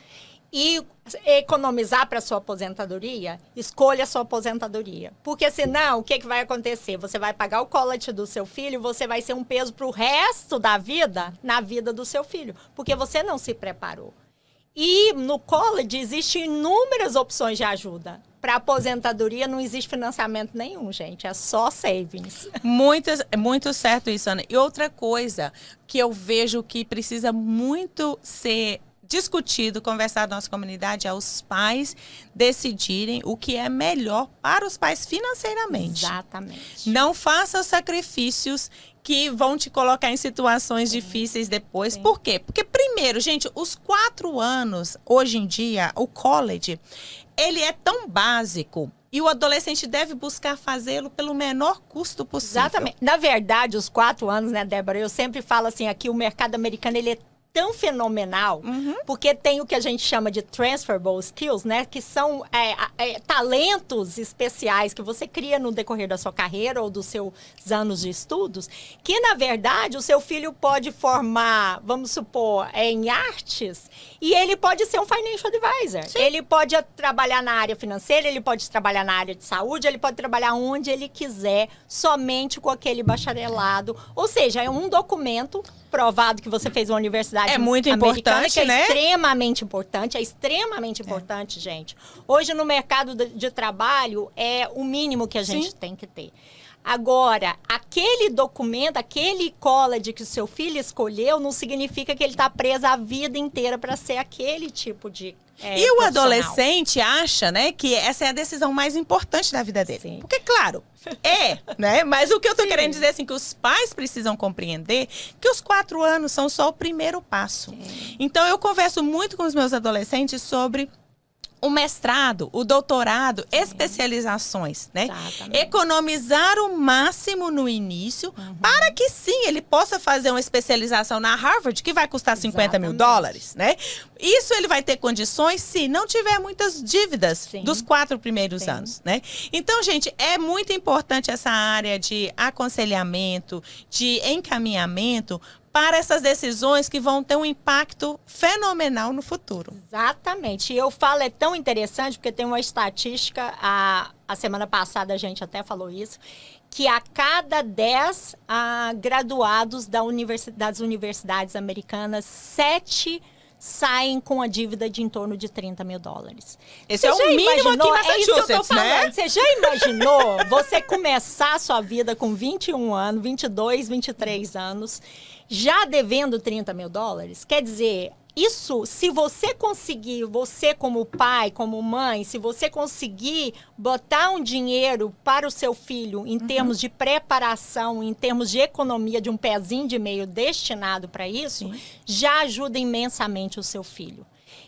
e economizar para sua aposentadoria, escolha a sua aposentadoria. Porque senão, o que vai acontecer? Você vai pagar o college do seu filho, você vai ser um peso para o resto da vida, na vida do seu filho. Porque você não se preparou. E no college existem inúmeras opções de ajuda. Para aposentadoria não existe financiamento nenhum, gente. É só savings. Muito certo isso, Ana. E outra coisa que eu vejo que precisa muito ser discutido, conversado na nossa comunidade, é os pais decidirem o que é melhor para os pais financeiramente. Exatamente. Não faça os sacrifícios que vão te colocar em situações difíceis depois. Sim. Por quê? Porque primeiro, gente, os 4 anos, hoje em dia, o college, ele é tão básico e o adolescente deve buscar fazê-lo pelo menor custo possível. Exatamente. Na verdade, os 4 anos, né, Débora? Eu sempre falo assim, aqui o mercado americano, ele é tão fenomenal, porque tem o que a gente chama de transferable skills, né? Que são talentos especiais que você cria no decorrer da sua carreira ou dos seus anos de estudos, que, na verdade, o seu filho pode formar, vamos supor, em artes, e ele pode ser um financial advisor. Sim. Ele pode trabalhar na área financeira, ele pode trabalhar na área de saúde, ele pode trabalhar onde ele quiser, somente com aquele bacharelado. Ou seja, é um documento provado que você fez uma universidade muito americana, importante, que é né? extremamente importante, gente. Hoje, no mercado de trabalho, é o mínimo que a gente tem que ter. Agora, aquele documento, aquele college que o seu filho escolheu, não significa que ele está preso a vida inteira para ser aquele tipo de e o adolescente acha, né, que essa é a decisão mais importante da vida dele. Sim. Porque, claro, né? Mas o que eu tô querendo dizer, assim, que os pais precisam compreender que os 4 anos são só o primeiro passo. Sim. Então, eu converso muito com os meus adolescentes sobre o mestrado, o doutorado, especializações, né? Exatamente. Economizar o máximo no início para que sim, ele possa fazer uma especialização na Harvard que vai custar $50 mil, né? Isso ele vai ter condições se não tiver muitas dívidas dos 4 primeiros anos, né? Então, gente, é muito importante essa área de aconselhamento, de encaminhamento para essas decisões que vão ter um impacto fenomenal no futuro. Exatamente. E eu falo, é tão interessante, porque tem uma estatística, a semana passada a gente até falou isso, que a cada 10 graduados das universidades americanas, 7 saem com a dívida de em torno de $30 mil. Esse é o mínimo aqui em Massachusetts, é isso que eu tô falando, né? Você já imaginou você começar a sua vida com 21 anos, 22, 23 anos, já devendo $30 mil? Quer dizer, isso, se você conseguir, você como pai, como mãe, se você conseguir botar um dinheiro para o seu filho em termos de preparação, em termos de economia, de um pezinho de meio destinado para isso, já ajuda imensamente o seu filho.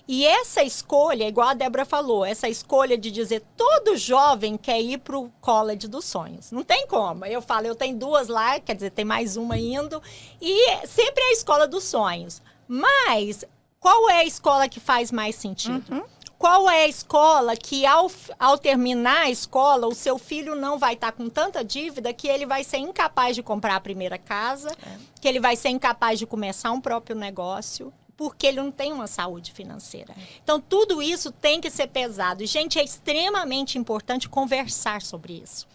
E essa escolha, igual a Débora falou, essa escolha de dizer todo jovem quer ir para o college dos sonhos. Não tem como. Eu falo, eu tenho 2 lá, quer dizer, tem mais uma indo. E sempre é a escola dos sonhos. Mas qual é a escola que faz mais sentido? Qual é a escola que, ao terminar a escola, o seu filho não vai estar com tanta dívida que ele vai ser incapaz de comprar a primeira casa, que ele vai ser incapaz de começar um próprio negócio, porque ele não tem uma saúde financeira. Então, tudo isso tem que ser pesado. E, gente, é extremamente importante conversar sobre isso.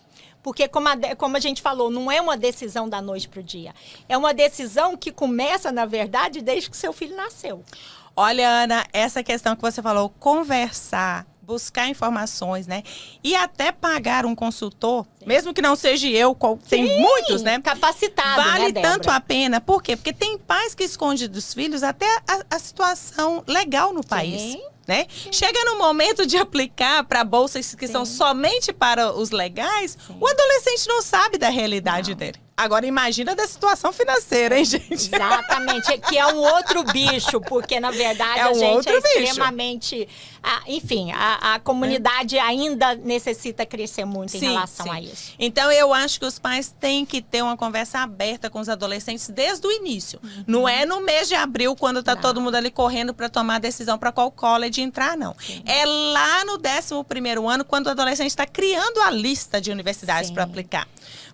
Porque, como a gente falou, não é uma decisão da noite para o dia. É uma decisão que começa, na verdade, desde que seu filho nasceu. Olha, Ana, essa questão que você falou, conversar, buscar informações, né? E até pagar um consultor, mesmo que não seja eu, tem muitos, né? Capacitado, vale, né, tanto a pena. Por quê? Porque tem pais que escondem dos filhos até a situação legal no país. né? Chega no momento de aplicar para bolsas que são somente para os legais, o adolescente não sabe da realidade dele. Agora, imagina da situação financeira, hein, gente? Exatamente, que é um outro bicho, porque, na verdade, a gente é extremamente... enfim, a comunidade ainda necessita crescer muito em relação a isso. Então, eu acho que os pais têm que ter uma conversa aberta com os adolescentes desde o início. Não é no mês de abril, quando está todo mundo ali correndo para tomar a decisão para qual college entrar, não. É lá no 11º ano, quando o adolescente está criando a lista de universidades para aplicar.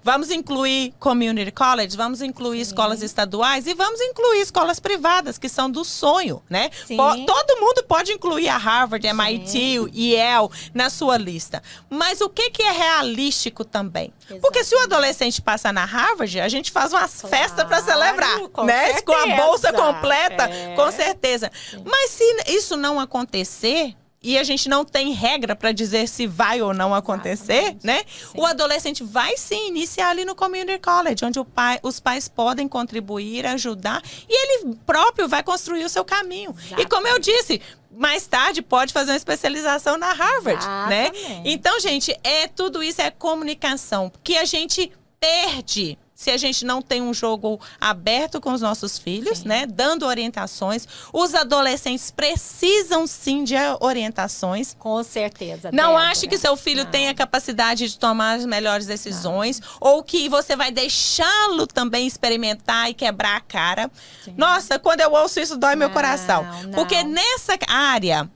Vamos incluir community college, vamos incluir escolas estaduais e vamos incluir escolas privadas, que são do sonho, né? Todo mundo pode incluir a Harvard, MIT, Yale na sua lista. Mas o que é realístico também? Porque se o adolescente passa na Harvard, a gente faz uma festa para celebrar, né? Com a bolsa completa, com certeza. Mas se isso não acontecer, e a gente não tem regra para dizer se vai ou não acontecer, né? O adolescente vai se iniciar ali no community college, onde os pais podem contribuir, ajudar, e ele próprio vai construir o seu caminho. E como eu disse, mais tarde pode fazer uma especialização na Harvard, né? Então, gente, tudo isso é comunicação, que a gente perde se a gente não tem um jogo aberto com os nossos filhos, né? Dando orientações. Os adolescentes precisam, sim, de orientações. Com certeza. Não ache que seu filho tenha capacidade de tomar as melhores decisões. Ou que você vai deixá-lo também experimentar e quebrar a cara. Nossa, quando eu ouço isso, dói meu coração. Porque nessa área...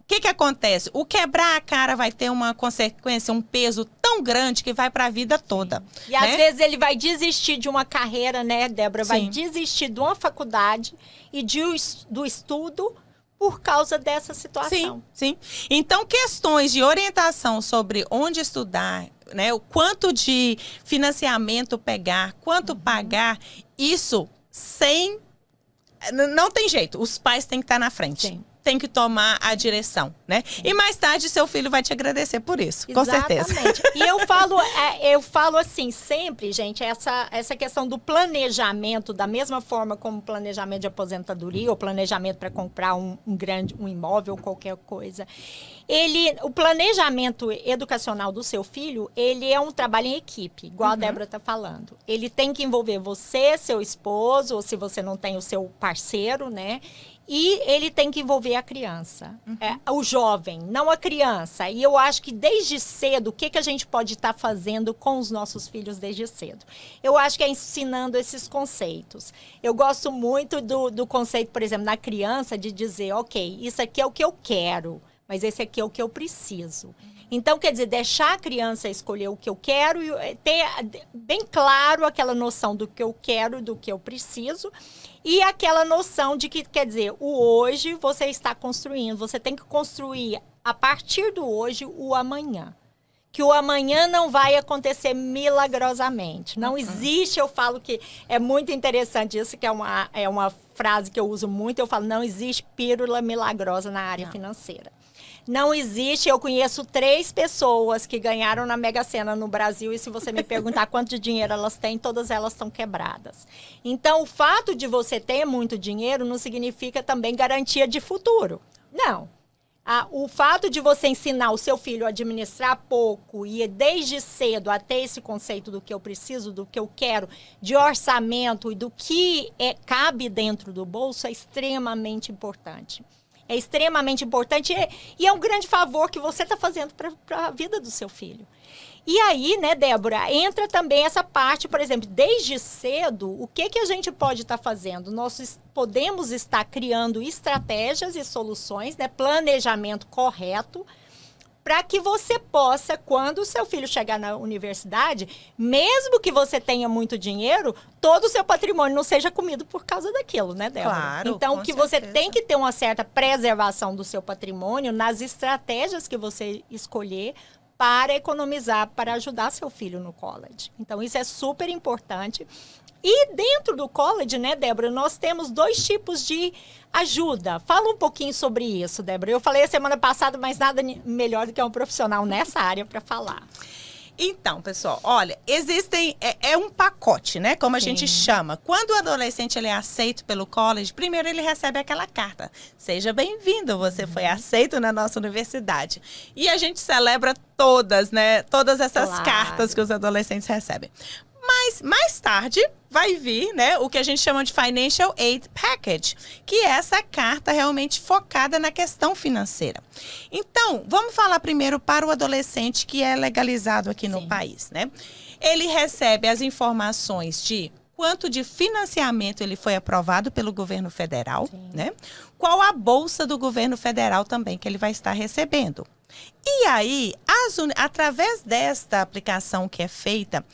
O que acontece? O quebrar a cara vai ter uma consequência, um peso tão grande que vai para a vida toda. E às vezes ele vai desistir de uma carreira, né, Débora? Vai desistir de uma faculdade e do estudo por causa dessa situação. Sim. Então, questões de orientação sobre onde estudar, né, o quanto de financiamento pegar, quanto pagar, isso não tem jeito. Os pais têm que estar na frente. Tem que tomar a direção, né? E mais tarde seu filho vai te agradecer por isso, com certeza. E eu falo assim, sempre, gente, essa questão do planejamento, da mesma forma como planejamento de aposentadoria ou planejamento para comprar um imóvel, qualquer coisa. O planejamento educacional do seu filho, ele é um trabalho em equipe, igual a Débora está falando. Ele tem que envolver você, seu esposo, ou se você não tem o seu parceiro, né? E ele tem que envolver a criança, o jovem, não a criança. E eu acho que desde cedo, o que a gente pode estar fazendo com os nossos filhos desde cedo? Eu acho que é ensinando esses conceitos. Eu gosto muito do conceito, por exemplo, na criança, de dizer, ok, isso aqui é o que eu quero, mas esse aqui é o que eu preciso. Então, quer dizer, deixar a criança escolher o que eu quero e ter bem claro aquela noção do que eu quero, do que eu preciso. E aquela noção de que, quer dizer, o hoje você está construindo. Você tem que construir, a partir do hoje, o amanhã. Que o amanhã não vai acontecer milagrosamente. Não existe, eu falo que é muito interessante isso, que é uma frase que eu uso muito. Eu falo, não existe pílula milagrosa na área financeira. Não existe, eu conheço 3 pessoas que ganharam na Mega Sena no Brasil e se você me perguntar quanto de dinheiro elas têm, todas elas estão quebradas. Então, o fato de você ter muito dinheiro não significa também garantia de futuro. Não. O fato de você ensinar o seu filho a administrar pouco e desde cedo a ter esse conceito do que eu preciso, do que eu quero, de orçamento e do que cabe dentro do bolso é extremamente importante. É extremamente importante e é um grande favor que você está fazendo para a vida do seu filho. E aí, né, Débora, entra também essa parte, por exemplo, desde cedo, o que a gente pode estar fazendo? Nós podemos estar criando estratégias e soluções, né, planejamento correto, para que você possa, quando o seu filho chegar na universidade, mesmo que você tenha muito dinheiro, todo o seu patrimônio não seja comido por causa daquilo, né, Débora? Claro, então, que certeza. Você tem que ter uma certa preservação do seu patrimônio nas estratégias que você escolher para economizar, para ajudar seu filho no college. Então, isso é super importante. E dentro do college, né, Débora, nós temos 2 tipos de ajuda. Fala um pouquinho sobre isso, Débora. Eu falei a semana passada, mas nada melhor do que um profissional nessa área para falar. Então, pessoal, olha, existem, é um pacote, né, como a gente chama. Quando o adolescente ele é aceito pelo college, primeiro ele recebe aquela carta. Seja bem-vindo, você foi aceito na nossa universidade. E a gente celebra todas, né, todas essas cartas que os adolescentes recebem. Mas mais tarde vai vir, né, o que a gente chama de Financial Aid Package, que é essa carta realmente focada na questão financeira. Então, vamos falar primeiro para o adolescente que é legalizado aqui no país, né? Ele recebe as informações de quanto de financiamento ele foi aprovado pelo governo federal, né? Qual a bolsa do governo federal também que ele vai estar recebendo. E aí, através desta aplicação que é feita,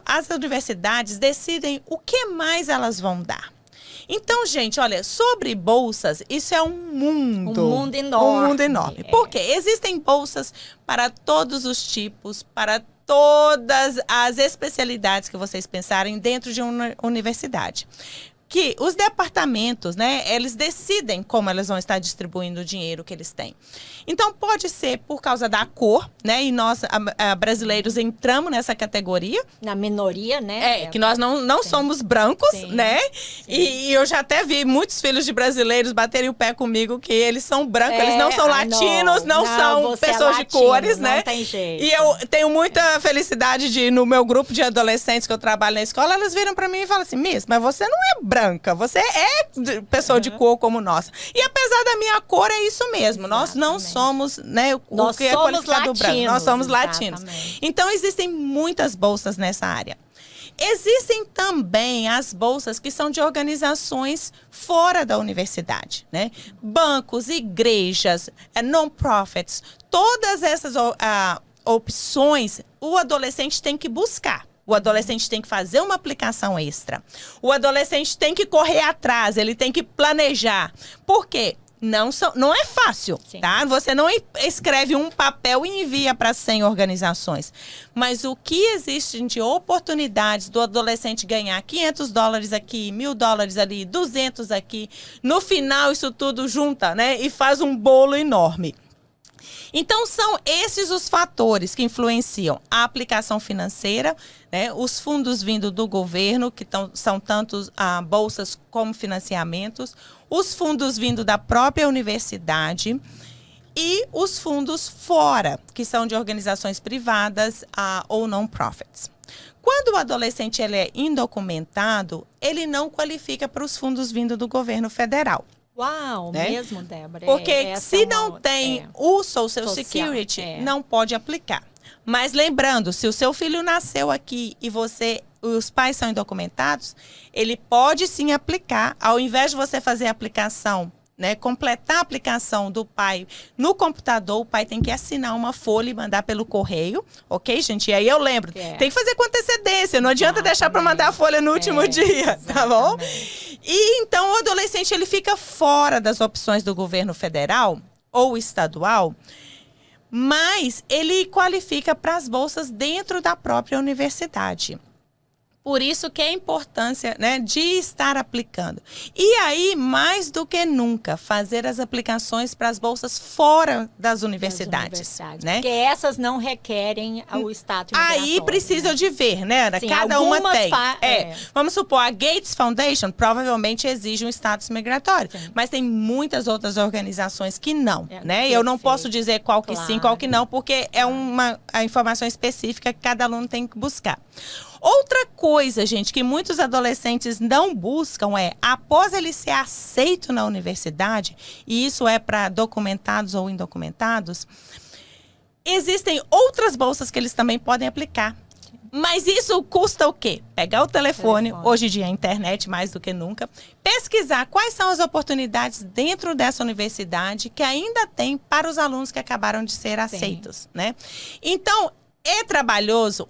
as universidades decidem o que mais elas vão dar. Então, gente, olha, sobre bolsas, isso é um mundo. Um mundo enorme. Um mundo enorme. Por quê? Existem bolsas para todos os tipos, para todas as especialidades que vocês pensarem dentro de uma universidade. Que os departamentos, né, eles decidem como elas vão estar distribuindo o dinheiro que eles têm. Então, pode ser por causa da cor, né, e nós, brasileiros, entramos nessa categoria. Na minoria, né? Que nós não somos brancos, né? E eu já até vi muitos filhos de brasileiros baterem o pé comigo que eles são brancos, eles não são latinos, não são pessoas de cores, né? Não tem jeito. E eu tenho muita felicidade de, no meu grupo de adolescentes que eu trabalho na escola, elas viram pra mim e falam assim, Miss, mas você não é branca, você é pessoa de cor como nós. E apesar da minha cor, é isso mesmo. Exatamente. Nós não somos, né, o que é qualificado branco. Nós somos latinos. Então, existem muitas bolsas nessa área. Existem também as bolsas que são de organizações fora da universidade, né? Bancos, igrejas, non-profits, todas essas opções o adolescente tem que buscar. O adolescente tem que fazer uma aplicação extra. O adolescente tem que correr atrás, ele tem que planejar. Por quê? Não é fácil, tá? Você não escreve um papel e envia para 100 organizações. Mas o que existe de oportunidades do adolescente ganhar $500 aqui, $1.000 ali, 200 aqui. No final, isso tudo junta, né? E faz um bolo enorme. Então, são esses os fatores que influenciam a aplicação financeira, né, os fundos vindo do governo, que são tanto bolsas como financiamentos, os fundos vindo da própria universidade e os fundos fora, que são de organizações privadas ou non-profits. Quando o adolescente ele é indocumentado, ele não qualifica para os fundos vindo do governo federal. Uau, né? Mesmo, Débora. Porque se não tem o Social Security, não pode aplicar. Mas lembrando, se o seu filho nasceu aqui e os pais são indocumentados, ele pode sim aplicar. Ao invés de você fazer a aplicação, né, completar a aplicação do pai no computador, o pai tem que assinar uma folha e mandar pelo correio, ok, gente? E aí eu lembro, tem que fazer com antecedência, não adianta deixar para mandar a folha no último dia, tá bom? E então o adolescente ele fica fora das opções do governo federal ou estadual, mas ele qualifica para as bolsas dentro da própria universidade. Por isso que é a importância, né, de estar aplicando. E aí, mais do que nunca, fazer as aplicações para as bolsas fora das universidades. Né? Porque essas não requerem o status migratório. Aí precisa de ver, né? Sim, cada uma tem. Vamos supor, a Gates Foundation provavelmente exige um status migratório. Sim. Mas tem muitas outras organizações que não, né? Eu não posso dizer qual que sim, qual que não, porque é a informação específica que cada aluno tem que buscar. Outra coisa, gente, que muitos adolescentes não buscam é, após ele ser aceito na universidade, e isso é para documentados ou indocumentados, existem outras bolsas que eles também podem aplicar. Mas isso custa o quê? Pegar o telefone, hoje em dia a internet mais do que nunca, pesquisar quais são as oportunidades dentro dessa universidade que ainda tem para os alunos que acabaram de ser aceitos, né? Então, é trabalhoso?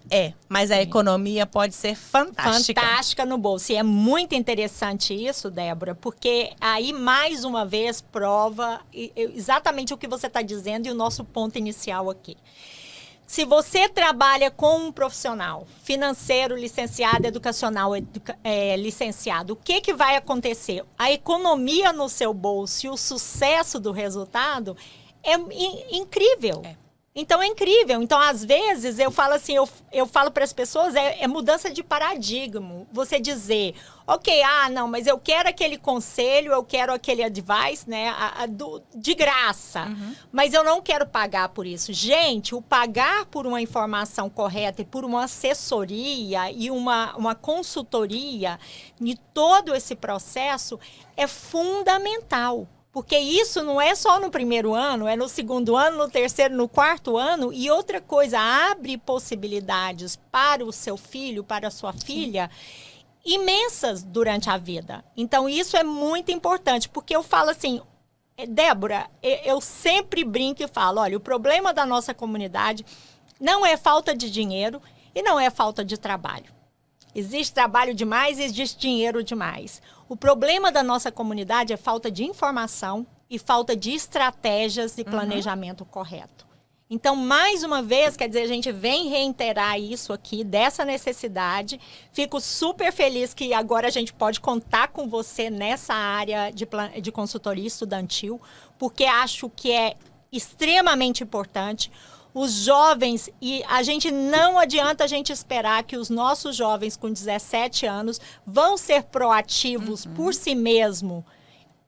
Mas a economia pode ser fantástica. Fantástica no bolso. E é muito interessante isso, Débora, porque aí, mais uma vez, prova exatamente o que você está dizendo e o nosso ponto inicial aqui. Se você trabalha com um profissional financeiro, licenciado, educacional, licenciado, o que vai acontecer? A economia no seu bolso e o sucesso do resultado é incrível. Então é incrível. Então, às vezes, eu falo assim, eu falo para as pessoas, é mudança de paradigma. Você dizer, ok, não, mas eu quero aquele conselho, eu quero aquele advice, né, de graça. Mas eu não quero pagar por isso. Gente, o pagar por uma informação correta e por uma assessoria e uma consultoria de todo esse processo é fundamental. Porque isso não é só no primeiro ano, é no segundo ano, no terceiro, no quarto ano. E outra coisa, abre possibilidades para o seu filho, para a sua filha, imensas durante a vida. Então, isso é muito importante, porque eu falo assim, Débora, eu sempre brinco e falo, olha, o problema da nossa comunidade não é falta de dinheiro e não é falta de trabalho. Existe trabalho demais e existe dinheiro demais. O problema da nossa comunidade é falta de informação e falta de estratégias e planejamento correto. Então, mais uma vez, quer dizer, a gente vem reiterar isso aqui, dessa necessidade. Fico super feliz que agora a gente pode contar com você nessa área de consultoria estudantil, porque acho que é extremamente importante. Os jovens, e não adianta a gente esperar que os nossos jovens com 17 anos vão ser proativos por si mesmo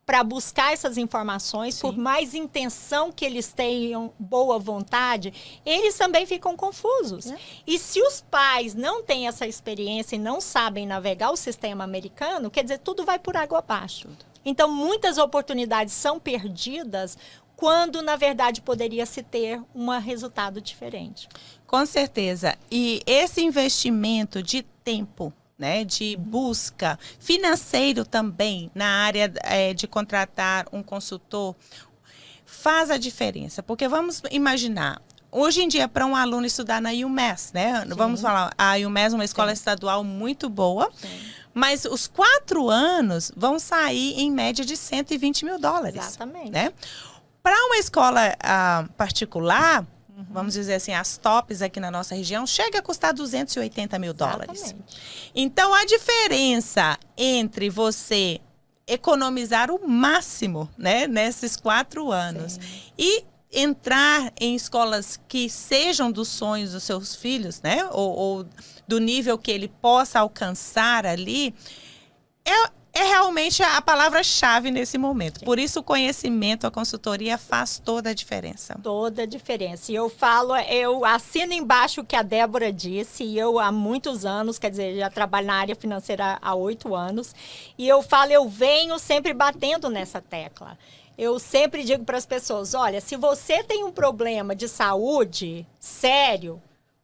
para buscar essas informações. Sim. Por mais intenção que eles tenham, boa vontade, eles também ficam confusos. E se os pais não têm essa experiência e não sabem navegar o sistema americano, quer dizer, tudo vai por água abaixo. Então, muitas oportunidades são perdidas quando, na verdade, poderia se ter um resultado diferente. Com certeza. E esse investimento de tempo, né, de busca financeiro também na área de contratar um consultor, faz a diferença. Porque vamos imaginar, hoje em dia, para um aluno estudar na UMass, né? Sim. Vamos falar, a UMass é uma escola estadual muito boa. Sim. Mas os 4 anos vão sair em média de $120 mil. Exatamente. Né? Para uma escola particular, vamos dizer assim, as tops aqui na nossa região, chega a custar $280 mil. Exatamente. Então, a diferença entre você economizar o máximo, né, nesses 4 anos, sim, e entrar em escolas que sejam dos sonhos dos seus filhos, né, ou do nível que ele possa alcançar ali, é realmente a palavra-chave nesse momento. Sim. Por isso, o conhecimento, a consultoria faz toda a diferença. Toda a diferença. E eu assino embaixo o que a Débora disse, e eu há muitos anos, quer dizer, já trabalho na área financeira há 8 anos, e eu venho sempre batendo nessa tecla. Eu sempre digo para as pessoas, olha, se você tem um problema de saúde sério,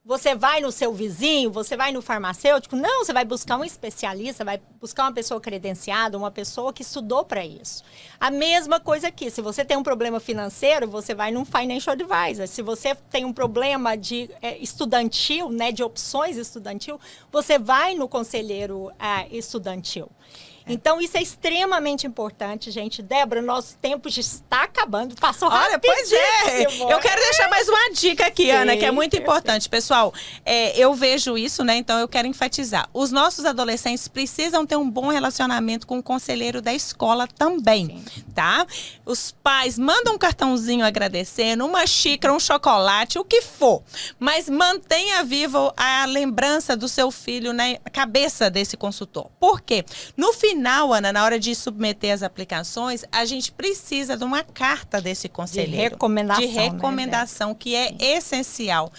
você vai no seu vizinho, você vai no farmacêutico? Não, você vai buscar um especialista, vai buscar uma pessoa credenciada, uma pessoa que estudou para isso. A mesma coisa aqui, se você tem um problema financeiro, você vai num financial advisor. Se você tem um problema estudantil, né, de opções estudantil, você vai no conselheiro estudantil. Então, isso é extremamente importante, gente. Débora, nosso tempo já está acabando. Passou rapidíssimo. Pois é. Eu quero deixar mais uma dica aqui, sim, Ana, que é muito importante. Pessoal, eu vejo isso, né? Então, eu quero enfatizar. Os nossos adolescentes precisam ter um bom relacionamento com o conselheiro da escola também, sim, tá? Os pais mandam um cartãozinho agradecendo, uma xícara, um chocolate, o que for. Mas mantenha viva a lembrança do seu filho na cabeça desse consultor. Por quê? No final, Ana, na hora de submeter as aplicações, a gente precisa de uma carta desse conselheiro. De recomendação, né? Que é essencial.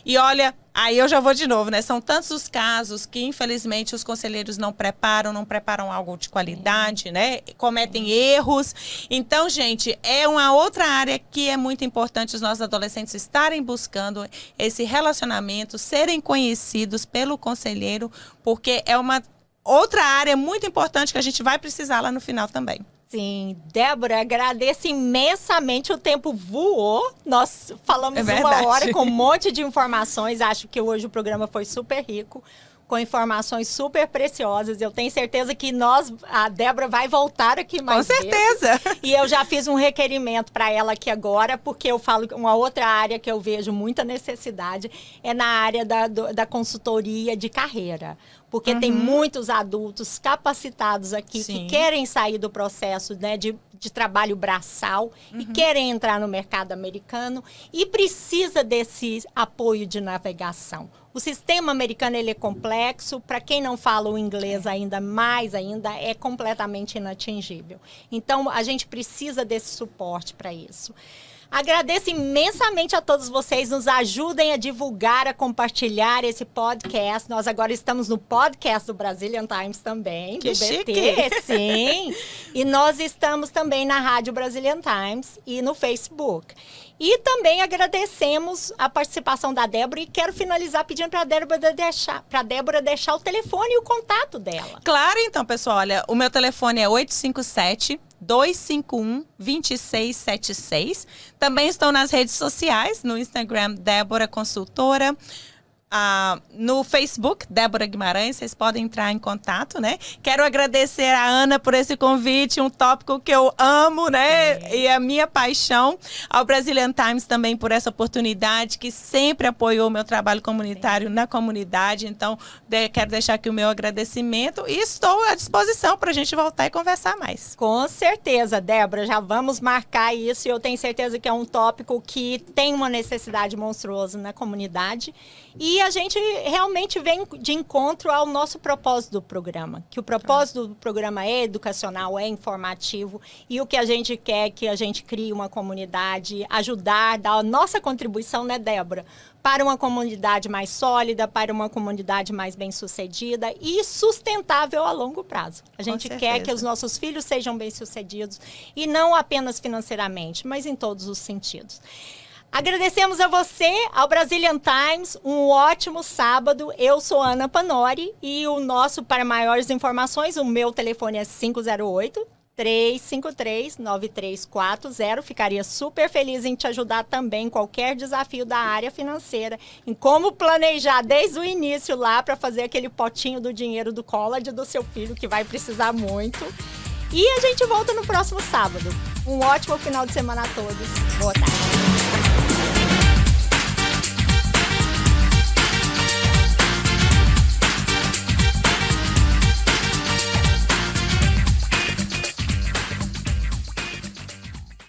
E olha, aí eu já vou de novo, né? São tantos os casos que, infelizmente, os conselheiros não preparam algo de qualidade, né? Cometem erros. Então, gente, é uma outra área que é muito importante os nossos adolescentes estarem buscando esse relacionamento, serem conhecidos pelo conselheiro, porque é uma outra área muito importante que a gente vai precisar lá no final também. Sim, Débora, agradeço imensamente, o tempo voou, nós falamos 1 hora com um monte de informações, acho que hoje o programa foi super rico, com informações super preciosas. Eu tenho certeza que a Débora vai voltar aqui mais vezes. Com certeza! E eu já fiz um requerimento para ela aqui agora, porque eu falo que uma outra área que eu vejo muita necessidade é na área da consultoria de carreira. porque tem muitos adultos capacitados aqui Sim. que querem sair do processo, né, de trabalho braçal e querem entrar no mercado americano e precisa desse apoio de navegação. O sistema americano ele é complexo, para quem não fala o inglês ainda é completamente inatingível. Então, a gente precisa desse suporte para isso. Agradeço imensamente a todos vocês, nos ajudem a divulgar, a compartilhar esse podcast. Nós agora estamos no podcast do Brazilian Times também, Que do chique. BT, sim. E nós estamos também na Rádio Brazilian Times e no Facebook. E também agradecemos a participação da Débora e quero finalizar pedindo para a Débora deixar o telefone e o contato dela. Claro, então, pessoal, olha, o meu telefone é 857-251-2676. Também estou nas redes sociais, no Instagram, Débora Consultora. No Facebook, Débora Guimarães, vocês podem entrar em contato, né? Quero agradecer a Ana por esse convite, um tópico que eu amo, né? E a minha paixão. Ao Brazilian Times também por essa oportunidade, que sempre apoiou o meu trabalho comunitário na comunidade. Então, quero deixar aqui o meu agradecimento e estou à disposição para a gente voltar e conversar mais. Com certeza, Débora, já vamos marcar isso e eu tenho certeza que é um tópico que tem uma necessidade monstruosa na comunidade. E a gente realmente vem de encontro ao nosso propósito do programa. Que o propósito do programa é educacional, é informativo. E o que a gente quer é que a gente crie uma comunidade, ajudar, dar a nossa contribuição, né, Débora? Para uma comunidade mais sólida, para uma comunidade mais bem-sucedida e sustentável a longo prazo. A gente quer que os nossos filhos sejam bem-sucedidos e não apenas financeiramente, mas em todos os sentidos. Agradecemos a você, ao Brazilian Times, um ótimo sábado. Eu sou Ana Panori e para maiores informações, o meu telefone é 508-353-9340. Ficaria super feliz em te ajudar também em qualquer desafio da área financeira, em como planejar desde o início lá para fazer aquele potinho do dinheiro do college do seu filho, que vai precisar muito. E a gente volta no próximo sábado. Um ótimo final de semana a todos. Boa tarde.